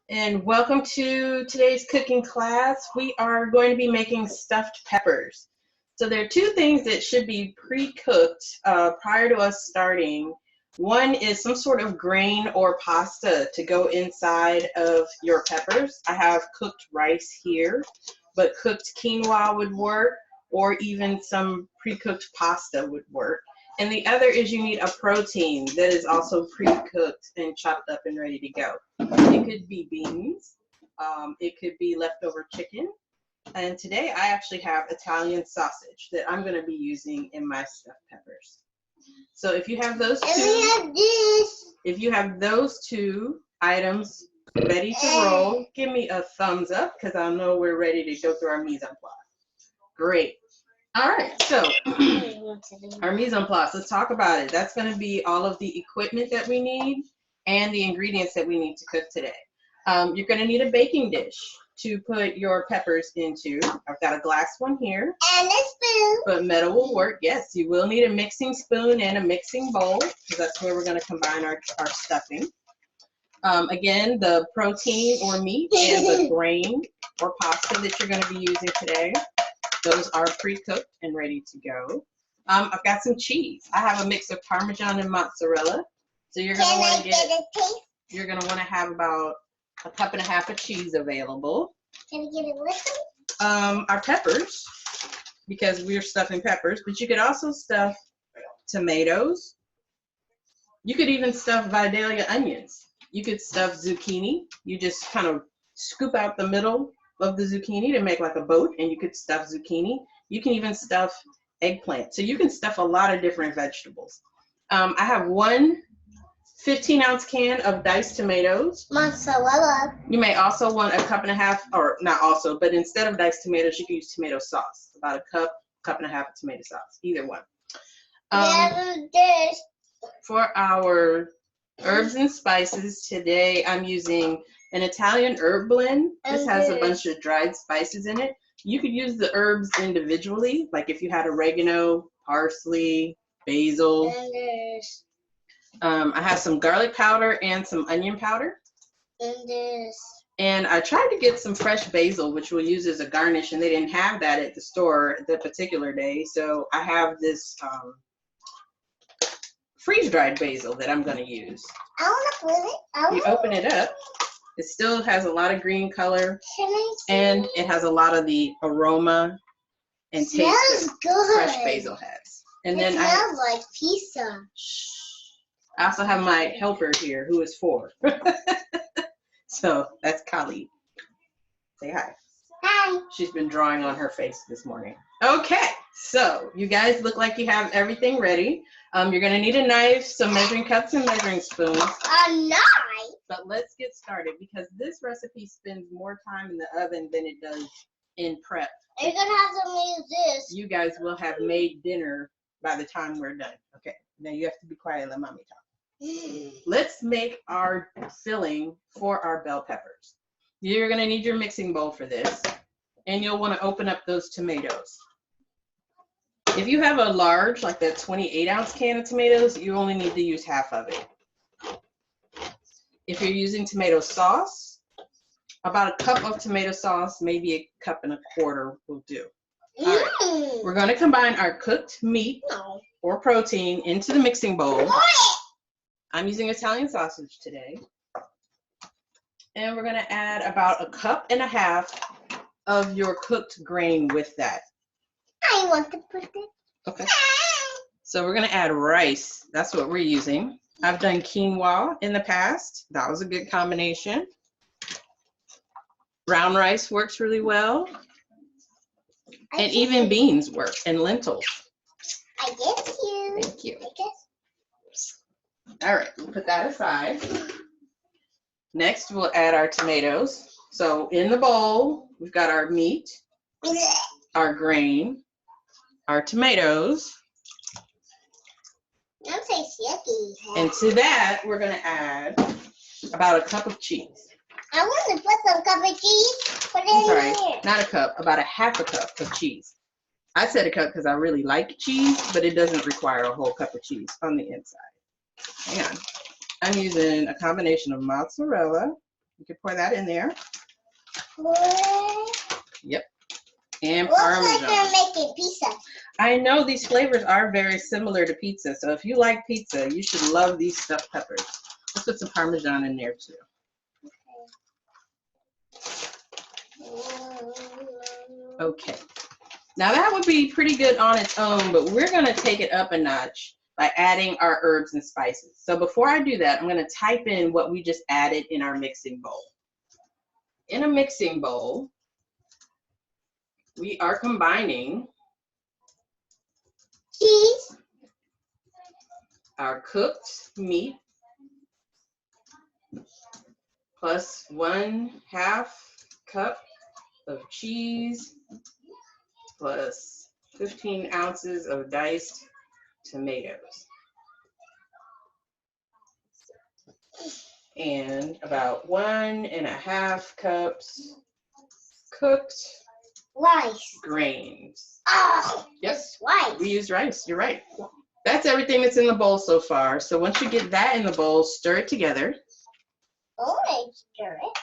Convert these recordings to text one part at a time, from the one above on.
And welcome to today's cooking class. We are going to be making stuffed peppers. So there are two things that should be pre-cooked prior to us starting. One is some sort of grain or pasta to go inside of your peppers. I have cooked rice here, but cooked quinoa would work, or even some pre-cooked pasta would work. And the other is you need a protein that is also pre-cooked and chopped up and ready to go. It could be beans, it could be leftover chicken, and today I actually have Italian sausage that I'm going to be using in my stuffed peppers. So if you have those two items ready to roll, give me a thumbs up because I know we're ready to go through our mise en place. Great. All right, so our mise en place, let's talk about it. That's going to be all of the equipment that we need and the ingredients that we need to cook today. You're going to need a baking dish to put your peppers into. I've got a glass one here. And a spoon. But metal will work. Yes, you will need a mixing spoon and a mixing bowl because that's where we're going to combine our stuffing. Again, the protein or meat and the grain or pasta that you're going to be using today. Those are pre-cooked and ready to go. I've got some cheese. I have a mix of Parmesan and mozzarella. So you're going to want to you're going to want to have about a cup and a half of cheese available. Can I get it with them? Our peppers, because we're stuffing peppers, but you could also stuff tomatoes. You could even stuff Vidalia onions. You could stuff zucchini. You just kind of scoop out the middle of the zucchini to make like a boat, and you could stuff zucchini. You can even stuff eggplant. So you can stuff a lot of different vegetables. I have one 15-ounce can of diced tomatoes. Mozzarella. You may also want a cup and a half, or not also, but instead of diced tomatoes, you can use tomato sauce. About a cup and a half of tomato sauce, either one. For our herbs and spices, today I'm using an Italian herb blend. This has a bunch of dried spices in it. You could use the herbs individually, like if you had oregano, parsley, basil. I have some garlic powder and some onion powder. And I tried to get some fresh basil, which we'll use as a garnish, and they didn't have that at the store that particular day. So I have this freeze-dried basil that I'm going to use. I want to put it. You open it up. It still has a lot of green color, and it has a lot of the aroma and taste that fresh basil has. And then it smells like pizza. I also have my helper here, who is 4. So that's Kali. Say hi. Hi. She's been drawing on her face this morning. Okay, so you guys look like you have everything ready. You're going to need a knife, some measuring cups and measuring spoons. A knife? But let's get started because this recipe spends more time in the oven than it does in prep. You're going to have to use this. You guys will have made dinner by the time we're done. Okay, now you have to be quiet and let mommy talk. Let's make our filling for our bell peppers. You're going to need your mixing bowl for this, and you'll want to open up those tomatoes. If you have a large, like that 28-ounce can of tomatoes, you only need to use half of it. If you're using tomato sauce, about a cup of tomato sauce, maybe a cup and a quarter will do. All right. We're going to combine our cooked meat or protein into the mixing bowl. I'm using Italian sausage today. And we're going to add about a cup and a half of your cooked grain with that. I want to put it. Okay. So we're going to add rice. That's what we're using. I've done quinoa in the past. That was a good combination. Brown rice works really well. And even beans work, and lentils. I get you. Thank you. All right, we'll put that aside. Next, we'll add our tomatoes. So in the bowl, we've got our meat, our grain, our tomatoes. That tastes yucky. And to that, we're going to add about a cup of cheese. I want to put some cup of cheese. Put it in here. Not a cup, about a half a cup of cheese. I said a cup because I really like cheese, but it doesn't require a whole cup of cheese on the inside. Hang on. I'm using a combination of mozzarella, You can pour that in there. What? Yep. And Looks Parmesan. like they're making pizza. I know these flavors are very similar to pizza, so if you like pizza, you should love these stuffed peppers. Let's put some Parmesan in there too. Okay. Now that would be pretty good on its own, but we're going to take it up a notch by adding our herbs and spices. So before I do that, I'm going to type in what we just added in our mixing bowl. In a mixing bowl, we are combining cheese, our cooked meat, plus 1/2 cup of cheese, plus 15 ounces of diced tomatoes, and about 1.5 cups cooked rice, grains. Oh, Yes, rice. we use rice. You're right. That's everything that's in the bowl so far. So once you get that in the bowl, stir it together. Oh, I stir it.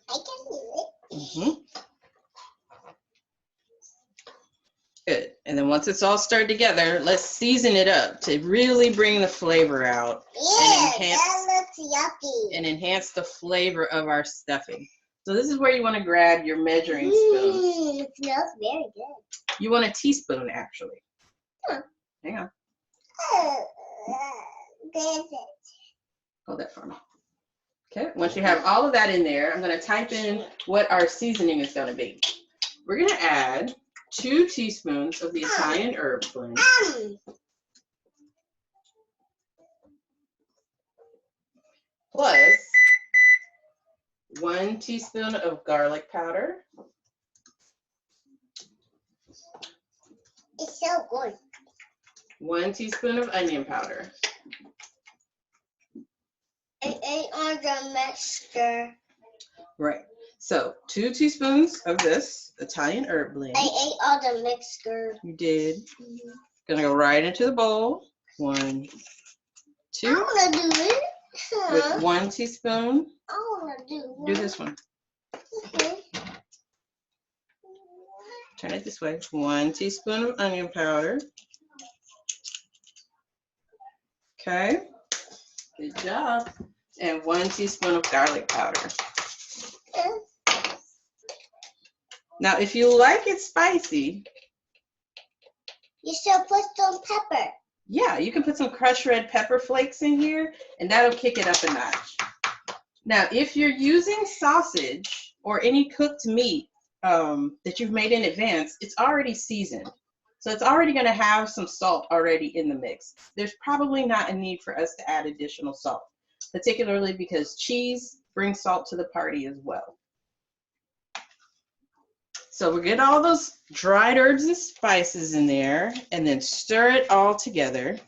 I can do it. Mm-hmm. Good. And then once it's all stirred together, let's season it up to really bring the flavor out. Yeah, that looks yucky. And enhance the flavor of our stuffing. So this is where you want to grab your measuring spoon. It smells very good. You want a teaspoon, actually. Huh. Hang on. There's it. Hold that for me. Okay, once you have all of that in there, I'm going to type in what our seasoning is going to be. We're going to add 2 teaspoons of the Italian herb blend. Plus 1 teaspoon of garlic powder. It's so good. 1 teaspoon of onion powder. It ain't on the mixture. Right. So 2 teaspoons of this Italian herb blend. I ate all the mixture. You did. Gonna go right into the bowl. 1, 2. I wanna do it. With 1 teaspoon. I wanna do Do this one. Okay. Turn it this way. 1 teaspoon of onion powder. Okay. Good job. And 1 teaspoon of garlic powder. Now, if you like it spicy, you should put some pepper. Yeah, you can put some crushed red pepper flakes in here, and that'll kick it up a notch. Now, if you're using sausage or any cooked meat that you've made in advance, it's already seasoned. So it's already going to have some salt already in the mix. There's probably not a need for us to add additional salt, particularly because cheese brings salt to the party as well. So we'll get all those dried herbs and spices in there and then stir it all together.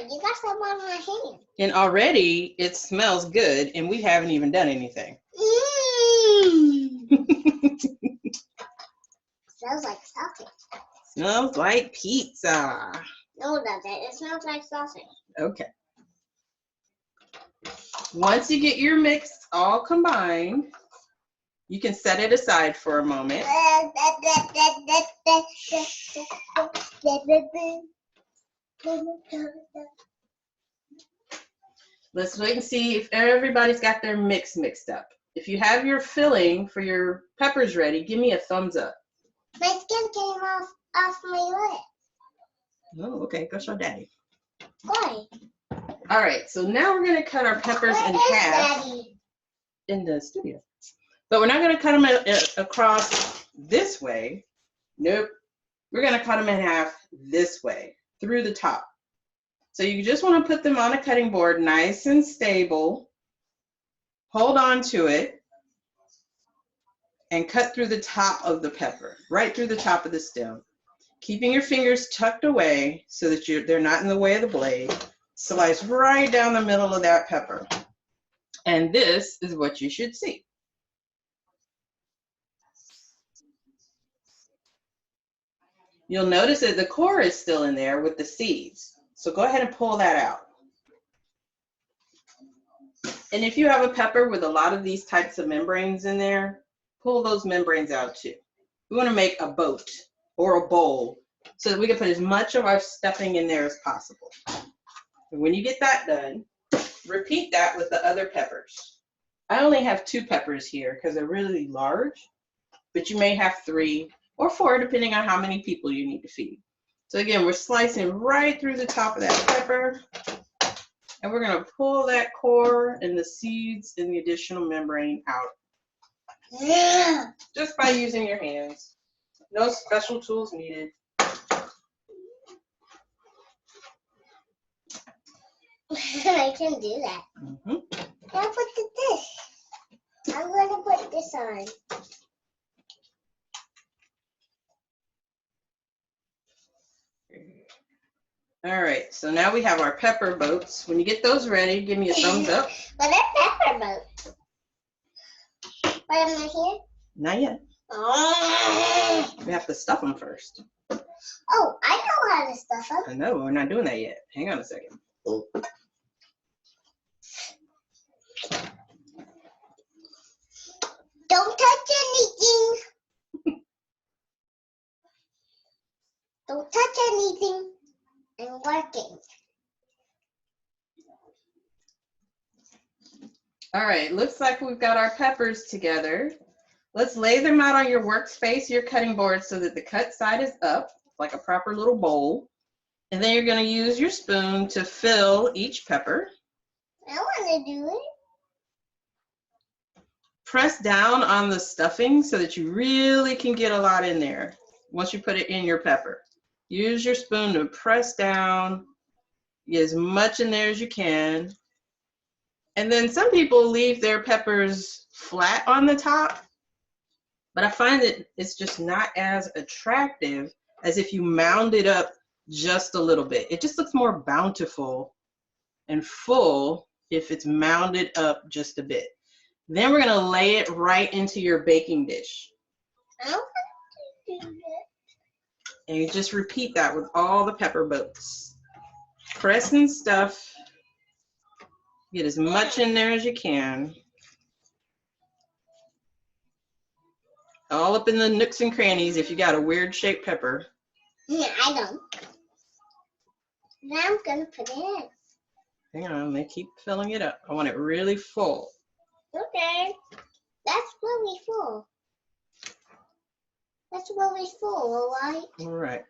You got some on my hand. And already it smells good and we haven't even done anything. Smells like sausage. Smells like pizza. No, it doesn't. It smells like sausage. Okay. Once you get your mix all combined, you can set it aside for a moment. Let's wait and see if everybody's got their mix mixed up. If you have your filling for your peppers ready, give me a thumbs up. My skin came off my lip. Oh, okay. Go show Daddy. Why? All right. So now we're going to cut our peppers in half in the studio. But we're not going to cut them across this way. Nope. We're going to cut them in half this way, through the top. So you just want to put them on a cutting board, nice and stable. Hold on to it. And cut through the top of the pepper, right through the top of the stem. Keeping your fingers tucked away so that they're not in the way of the blade. Slice right down the middle of that pepper. And this is what you should see. You'll notice that the core is still in there with the seeds. So go ahead and pull that out. And if you have a pepper with a lot of these types of membranes in there, pull those membranes out too. We want to make a boat or a bowl so that we can put as much of our stuffing in there as possible. And when you get that done, repeat that with the other peppers. I only have 2 peppers here because they're really large, but you may have 3 or 4 depending on how many people you need to feed. So again, we're slicing right through the top of that pepper, and we're going to pull that core and the seeds and the additional membrane out. Yeah. Just by using your hands. No special tools needed. I can do that. Mm-hmm. Now put this. I'm going to put this on. All right, so now we have our pepper boats. When you get those ready, give me a thumbs up. But they're pepper boats. But I'm not here. Not yet. Oh, We have to stuff them first. I know how to stuff them. I know, we're not doing that yet. Hang on a second. Don't touch anything. Don't touch anything. I'm working. All right, looks like we've got our peppers together. Let's lay them out on your workspace, your cutting board, so that the cut side is up, like a proper little bowl. And then you're going to use your spoon to fill each pepper. I want to do it. Press down on the stuffing so that you really can get a lot in there once you put it in your pepper. Use your spoon to press down, get as much in there as you can. And then some people leave their peppers flat on the top, but I find that it's just not as attractive as if you mound it up just a little bit. It just looks more bountiful and full if it's mounded up just a bit. Then we're going to lay it right into your baking dish. I want to do that. And you just repeat that with all the pepper boats. Press and stuff. Get as much in there as you can. All up in the nooks and crannies if you got a weird shaped pepper. Yeah, I don't. Now I'm going to put it in. Hang on, they keep filling it up. I want it really full. Okay. That's really full. That's really full, alright? All right.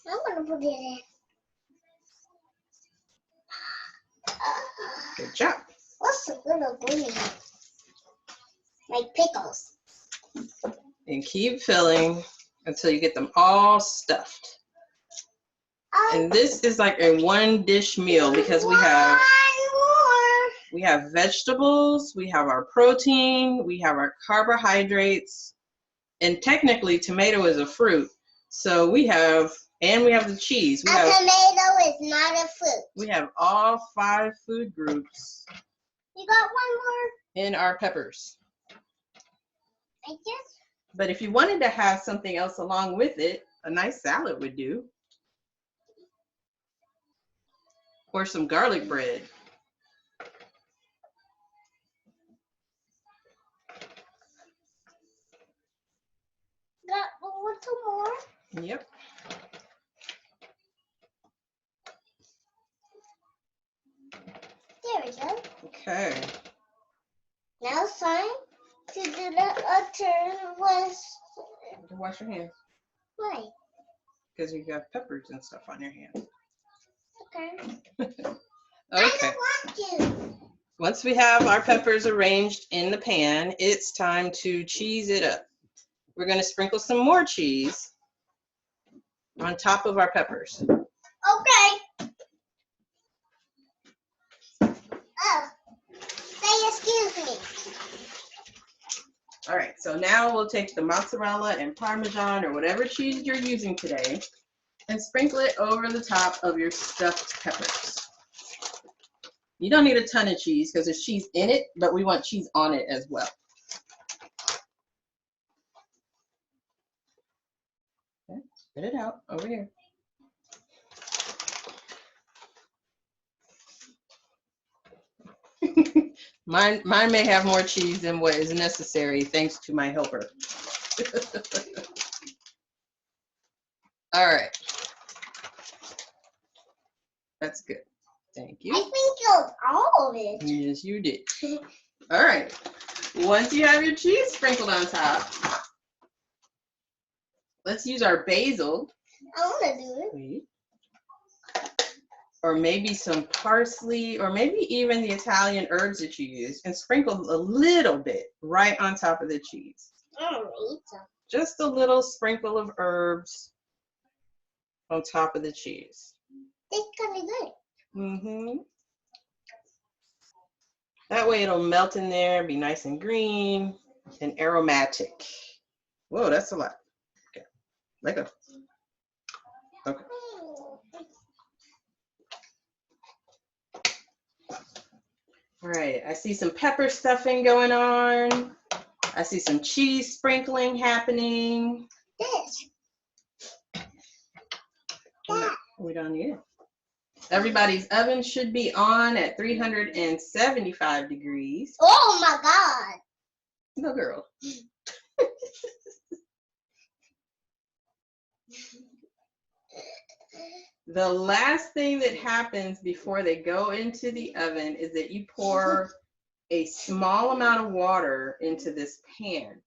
I'm going to put it in. Good job. What's a little green? Like pickles. And keep filling until you get them all stuffed. And this is like a 1-dish meal because we have vegetables, we have our protein, we have our carbohydrates, and technically tomato is a fruit. So we have the cheese. A tomato is not a fruit. We have all 5 food groups. You got one more? In our peppers. I guess. But if you wanted to have something else along with it, a nice salad would do. Or some garlic bread. Got a little more? Yep. There we go. Okay. Now it's time to do the turn was. Wash your hands. Why? Because you got peppers and stuff on your hands. Okay. Okay. I don't want to. Once we have our peppers arranged in the pan, it's time to cheese it up. We're going to sprinkle some more cheese on top of our peppers. Okay. Oh, say excuse me. All right, so now we'll take the mozzarella and Parmesan or whatever cheese you're using today and sprinkle it over the top of your stuffed peppers. You don't need a ton of cheese because there's cheese in it, but we want cheese on it as well. Okay, spit it out over here. Mine may have more cheese than what is necessary, thanks to my helper. All right. That's good. Thank you. I sprinkled all of it. Yes, you did. All right. Once you have your cheese sprinkled on top, let's use our basil. I want to do it. Wait. Or maybe some parsley, or maybe even the Italian herbs that you use, and sprinkle a little bit right on top of the cheese. I don't eat some. Just a little sprinkle of herbs on top of the cheese. It's gonna be good. Mm-hmm. That way it'll melt in there, be nice and green and aromatic. Whoa, that's a lot. Okay, let go. Okay. All right, I see some pepper stuffing going on. I see some cheese sprinkling happening. This. We don't need it. Everybody's oven should be on at 375 degrees. Oh my God. No, girl. The last thing that happens before they go into the oven is that you pour a small amount of water into this pan.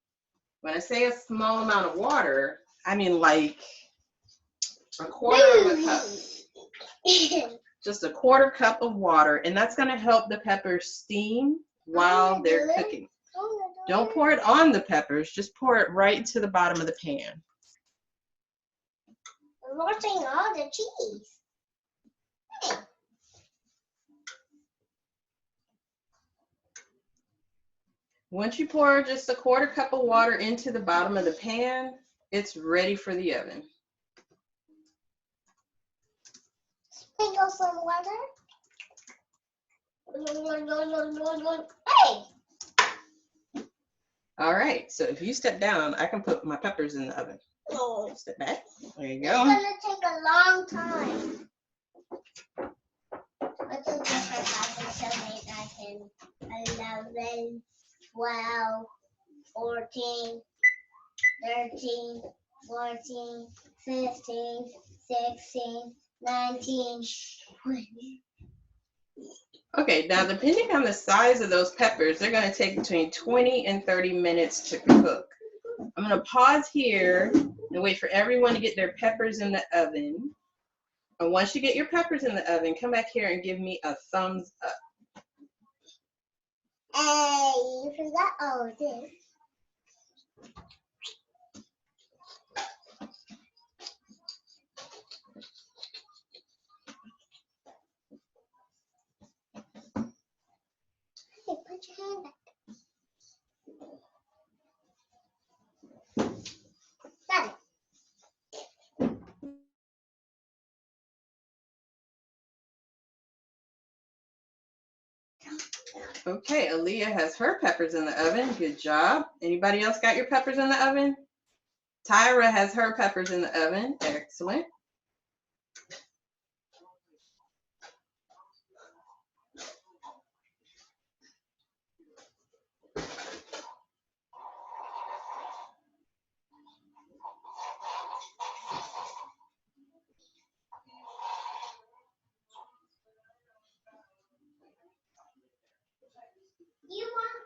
When I say a small amount of water, I mean like a quarter of a cup. Just a quarter cup of water, and that's going to help the peppers steam while they're cooking. Don't pour it on the peppers, just pour it right to the bottom of the pan. I'm watching all the cheese. Hey. Once you pour just a quarter cup of water into the bottom of the pan, it's ready for the oven. Sprinkle some water. Hey! All right, so if you step down, I can put my peppers in the oven. No. Step back. There you It's go. gonna take a long time. Let's do this for 5, 6, 7, 8, 9, 10, 11, 12, 14, 13, 14, 15, 16, 19, 20. Okay, now depending on the size of those peppers, they're going to take between 20 and 30 minutes to cook. I'm going to pause here and wait for everyone to get their peppers in the oven. And once you get your peppers in the oven, come back here and give me a thumbs up. Hey, you forgot all of this. Hey, put your hand back. Got it. Okay, Aaliyah has her peppers in the oven. Good job. Anybody else got your peppers in the oven? Tyra has her peppers in the oven. Excellent. You want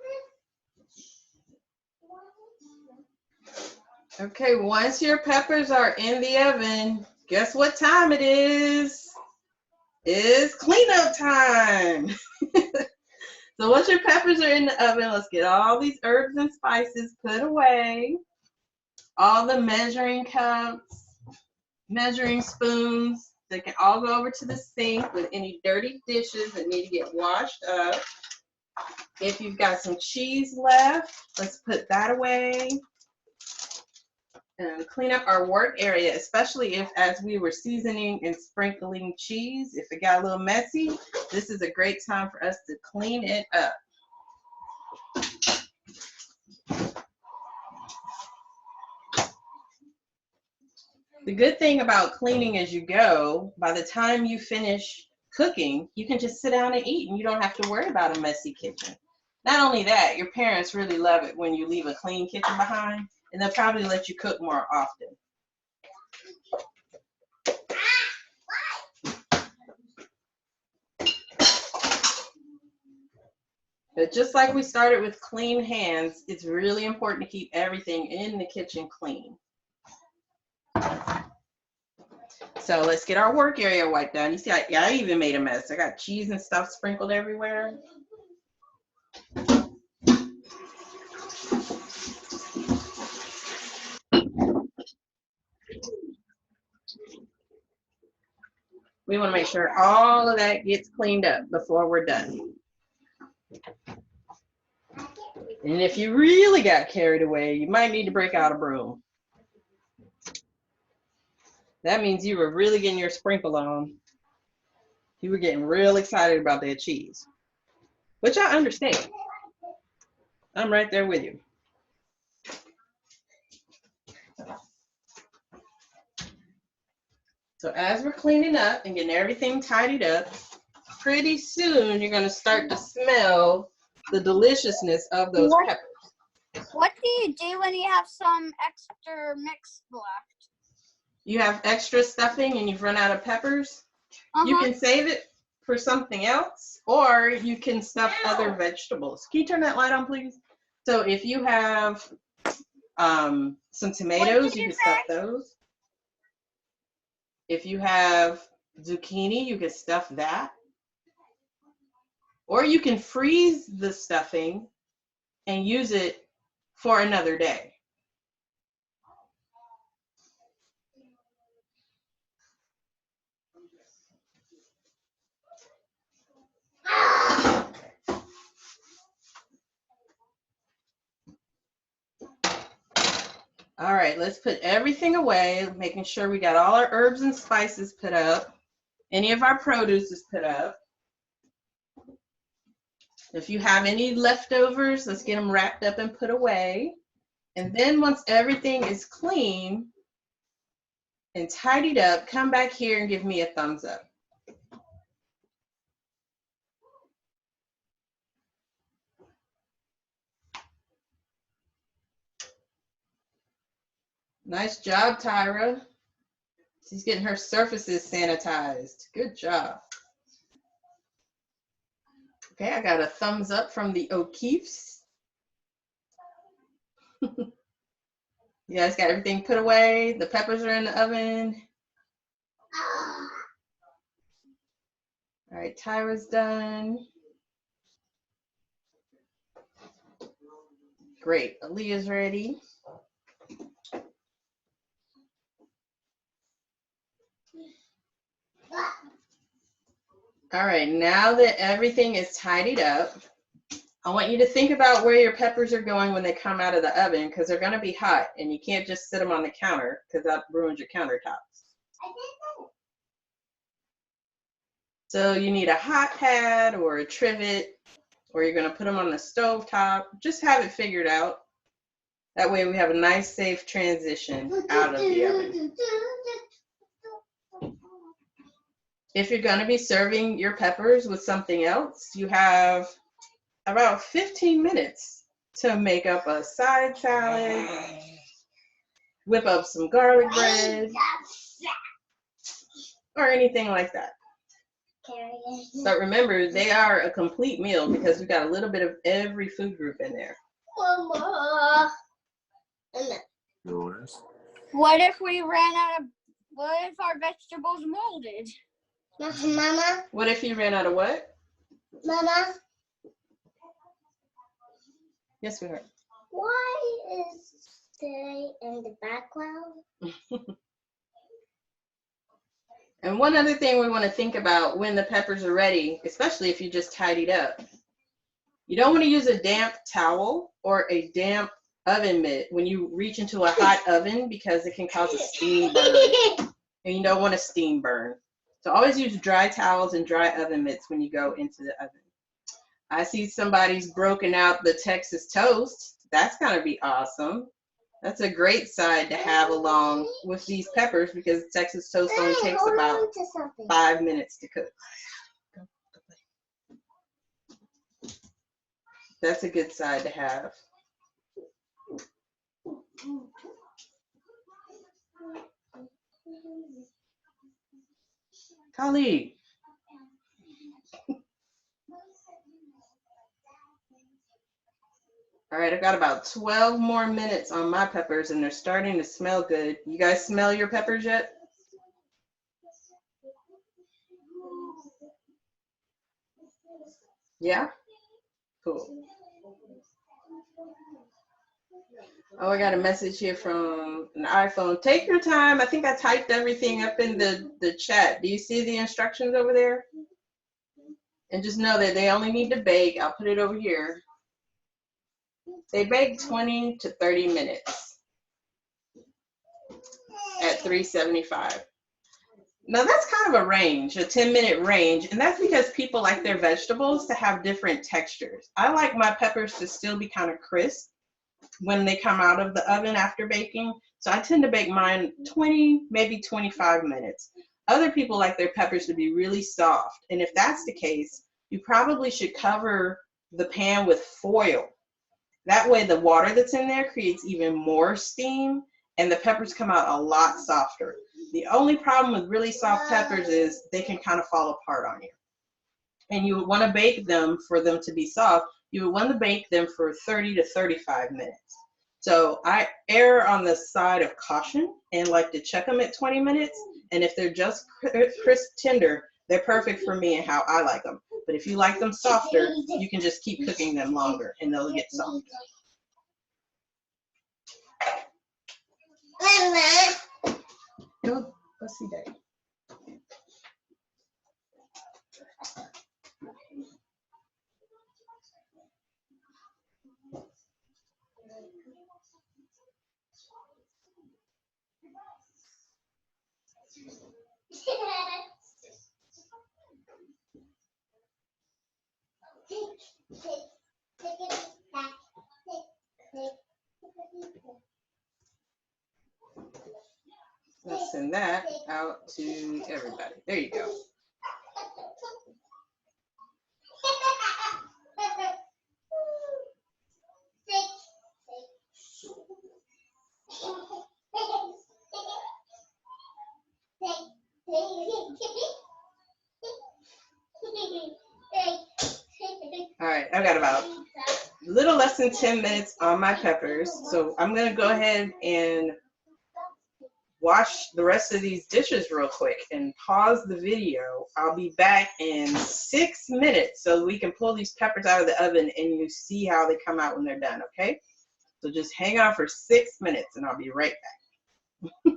this? Okay, once your peppers are in the oven, guess what time it is? It's cleanup time. So once your peppers are in the oven, let's get all these herbs and spices put away. All the measuring cups, measuring spoons, they can all go over to the sink with any dirty dishes that need to get washed up. If you've got some cheese left, let's put that away. And clean up our work area, especially if as we were seasoning and sprinkling cheese, if it got a little messy, this is a great time for us to clean it up. The good thing about cleaning as you go, by the time you finish cooking, you can just sit down and eat and you don't have to worry about a messy kitchen. Not only that, your parents really love it when you leave a clean kitchen behind, and they'll probably let you cook more often. But just like we started with clean hands, it's really important to keep everything in the kitchen clean. So let's get our work area wiped down. You see, I even made a mess. I got cheese and stuff sprinkled everywhere. We want to make sure all of that gets cleaned up before we're done. And if you really got carried away, you might need to break out a broom. That means you were really getting your sprinkle on. You were getting real excited about that cheese, which I understand. I'm right there with you. So as we're cleaning up and getting everything tidied up, pretty soon you're going to start to smell the deliciousness of those peppers. What do you do when you have some extra mix left? You have extra stuffing and you've run out of peppers? You can save it for something else, or you can stuff other vegetables. Can you turn that light on, please? So if you have some tomatoes, you can stuff those. If you have zucchini, you can stuff that. Or you can freeze the stuffing and use it for another day. All right, let's put everything away, making sure we got all our herbs and spices put up. Any of our produce is put up. If you have any leftovers, let's get them wrapped up and put away. And then once everything is clean and tidied up, come back here and give me a thumbs up. Nice job, Tyra. She's getting her surfaces sanitized. Good job. Okay, I got a thumbs up from the O'Keefes. You guys got everything put away? The peppers are in the oven. All right, Tyra's done. Great, Aaliyah's ready. All right, now that everything is tidied up, I want you to think about where your peppers are going when they come out of the oven, because they're going to be hot and you can't just sit them on the counter because that ruins your countertops. So you need a hot pad or a trivet, or you're going to put them on the stove top. Just have it figured out. That way we have a nice, safe transition out of the oven. If you're going to be serving your peppers with something else, you have about 15 minutes to make up a side salad, whip up some garlic bread, or anything like that. But remember, they are a complete meal because we've got a little bit of every food group in there. What if we ran out of, what if our vegetables molded? Mama? What if you ran out of what? Mama? Yes, we heard. Why is they in the background? And one other thing we want to think about when the peppers are ready, especially if you just tidied up, you don't want to use a damp towel or a damp oven mitt when you reach into a hot oven because it can cause a steam burn, and you don't want a steam burn. So always use dry towels and dry oven mitts when you go into the oven. I see somebody's broken out the Texas toast. That's going to be awesome. That's a great side to have along with these peppers because Texas toast only takes about 5 minutes to cook. That's a good side to have. Colleague. All right, I've got about 12 more minutes on my peppers and they're starting to smell good. You guys smell your peppers yet? Yeah? Cool. Oh, I got a message here from an iPhone. Take your time. I think I typed everything up in the chat. Do you see the instructions over there? And just know that they only need to bake. I'll put it over here. They bake 20 to 30 minutes at 375. Now that's kind of a range, a 10-minute range, and that's because people like their vegetables to have different textures. I like my peppers to still be kind of crisp when they come out of the oven after baking, so I tend to bake mine 20, maybe 25 minutes. Other people like their peppers to be really soft, and if that's the case, you probably should cover the pan with foil. That way the water that's in there creates even more steam, and the peppers come out a lot softer. The only problem with really soft peppers is they can kind of fall apart on you. And you would want to bake them for them to be soft. You would want to bake them for 30 to 35 minutes. So I err on the side of caution and like to check them at 20 minutes. And if they're just crisp tender, they're perfect for me and how I like them. But if you like them softer, you can just keep cooking them longer and they'll get soft. Go see Daddy. Let's send that out to everybody. There you go. All right, I've got about a little less than 10 minutes on my peppers. So I'm going to go ahead and wash the rest of these dishes real quick and pause the video. I'll be back in 6 minutes so we can pull these peppers out of the oven and you see how they come out when they're done, okay? So just hang on for 6 minutes and I'll be right back.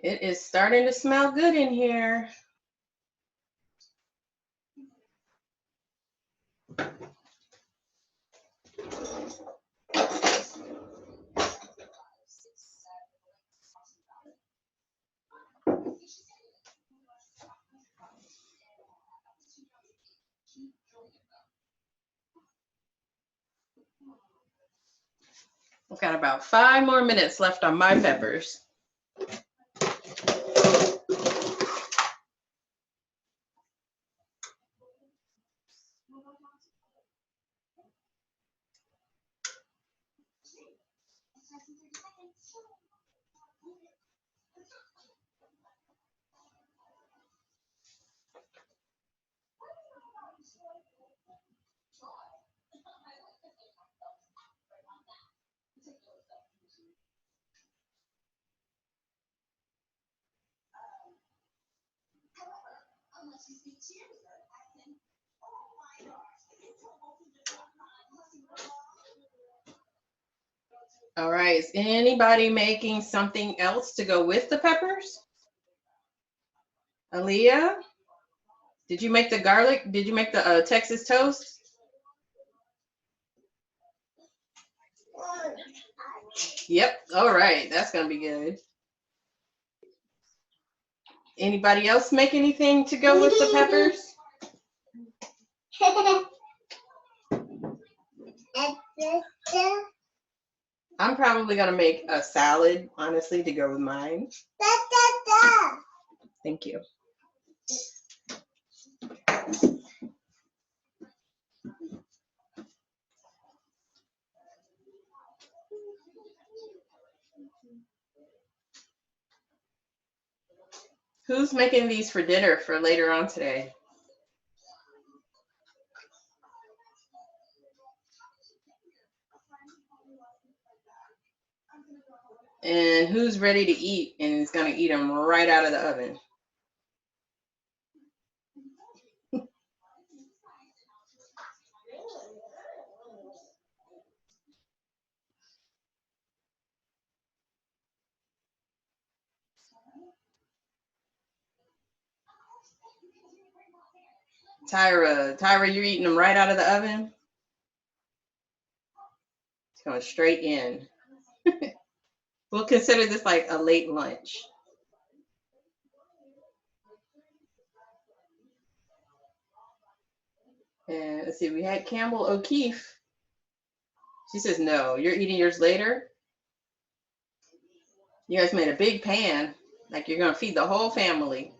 It is starting to smell good in here. I've got about 5 more minutes left on my peppers. All right, is anybody making something else to go with the peppers? Aaliyah, did you make the garlic? Did you make the Texas toast? Yep, all right, that's gonna be good. Anybody else make anything to go with the peppers? I'm probably gonna make a salad, honestly, to go with mine. Thank you. Who's making these for dinner for later on today? And who's ready to eat and is gonna eat them right out of the oven? Tyra, you're eating them right out of the oven? It's going straight in. We'll consider this like a late lunch. And let's see, we had Campbell O'Keefe. She says, no, you're eating yours later? You guys made a big pan, like you're gonna feed the whole family.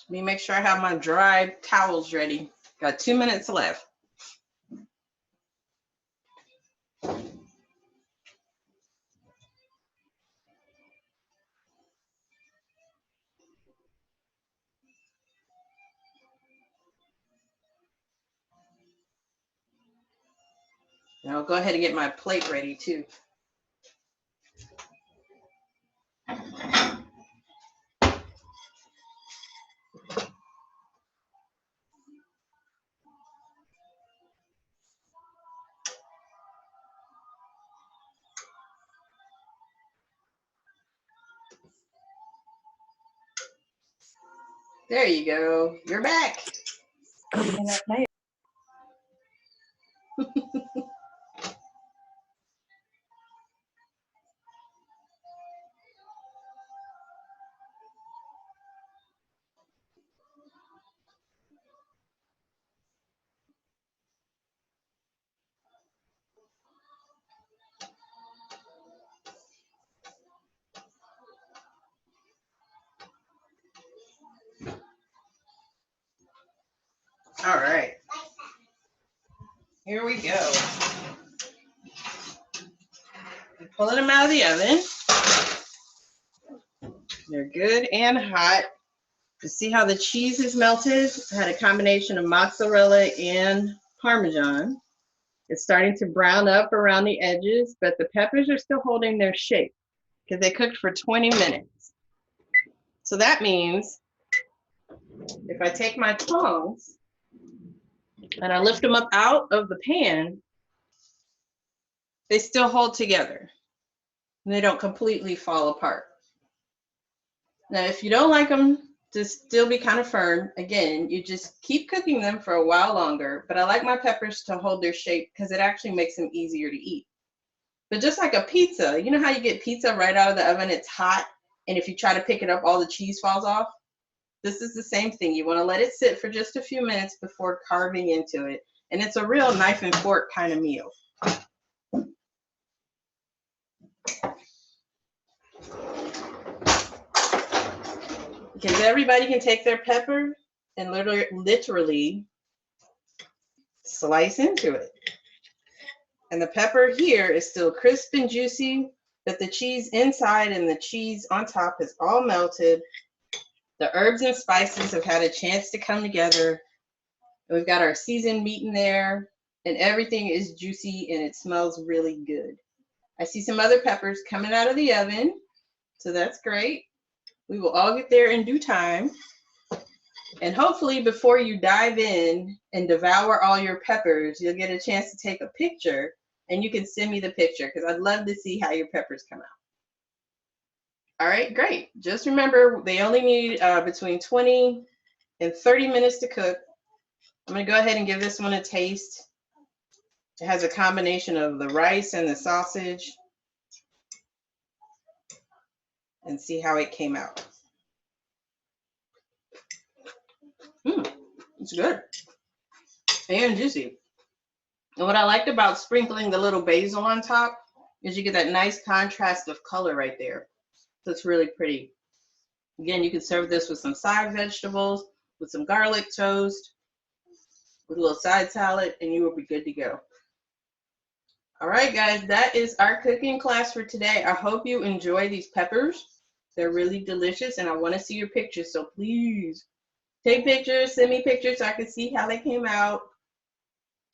Let me make sure I have my dry towels ready. Got 2 minutes left. Now I'll go ahead and get my plate ready too. There you go. You're back. All right. Here we go. I'm pulling them out of the oven. They're good and hot. You see how the cheese is melted? I had a combination of mozzarella and Parmesan. It's starting to brown up around the edges, but the peppers are still holding their shape because they cooked for 20 minutes. So that means if I take my tongs and I lift them up out of the pan, they still hold together and they don't completely fall apart. Now, if you don't like them to still be kind of firm, again, you just keep cooking them for a while longer, but I like my peppers to hold their shape because it actually makes them easier to eat. But just like a pizza, you know how you get pizza right out of the oven, it's hot, and if you try to pick it up, all the cheese falls off? This is the same thing. You want to let it sit for just a few minutes before carving into it, and it's a real knife and fork kind of meal. Because everybody can take their pepper and literally slice into it. And the pepper here is still crisp and juicy, but the cheese inside and the cheese on top is all melted. The herbs and spices have had a chance to come together. And we've got our seasoned meat in there, and everything is juicy and it smells really good. I see some other peppers coming out of the oven, so that's great. We will all get there in due time. And hopefully before you dive in and devour all your peppers, you'll get a chance to take a picture and you can send me the picture because I'd love to see how your peppers come out. All right, great. Just remember, they only need between 20 and 30 minutes to cook. I'm gonna go ahead and give this one a taste. It has a combination of the rice and the sausage, and see how it came out. It's good and juicy. And what I liked about sprinkling the little basil on top is you get that nice contrast of color right there. So it's really pretty. Again, you can serve this with some side vegetables, with some garlic toast, with a little side salad, and you will be good to go. All right, guys, that is our cooking class for today. I hope you enjoy these peppers. They're really delicious, and I want to see your pictures, so please take pictures, send me pictures so I can see how they came out.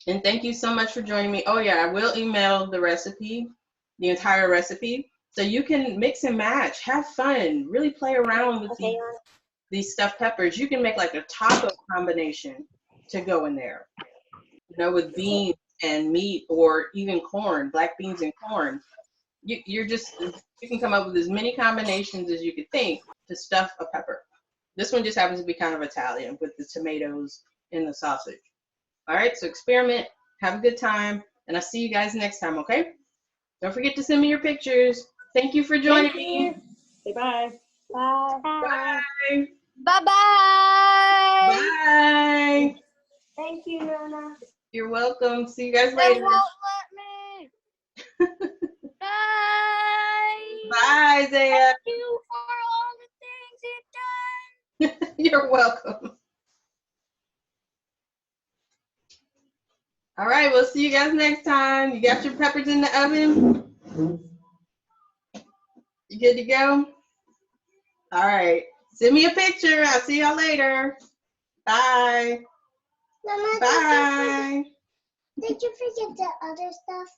And thank you so much for joining me. Oh yeah, I will email the recipe, the entire recipe, so you can mix and match, have fun, really play around with these stuffed peppers. You can make like a taco combination to go in there, you know, with beans and meat or even corn, black beans and corn. You can come up with as many combinations as you could think to stuff a pepper. This one just happens to be kind of Italian with the tomatoes and the sausage. All right, so experiment, have a good time, and I'll see you guys next time, okay? Don't forget to send me your pictures. Thank you for joining me. Say bye. Bye. Bye. Bye-bye. Bye. Thank you, Nana. You're welcome. See you guys They later. won't let me. Bye. Bye, Zaya. Thank you for all the things you've done. You're welcome. All right, we'll see you guys next time. You got your peppers in the oven? You good to go? All right. Send me a picture. I'll see y'all later. Bye. Mama, Bye. did you forget the other stuff?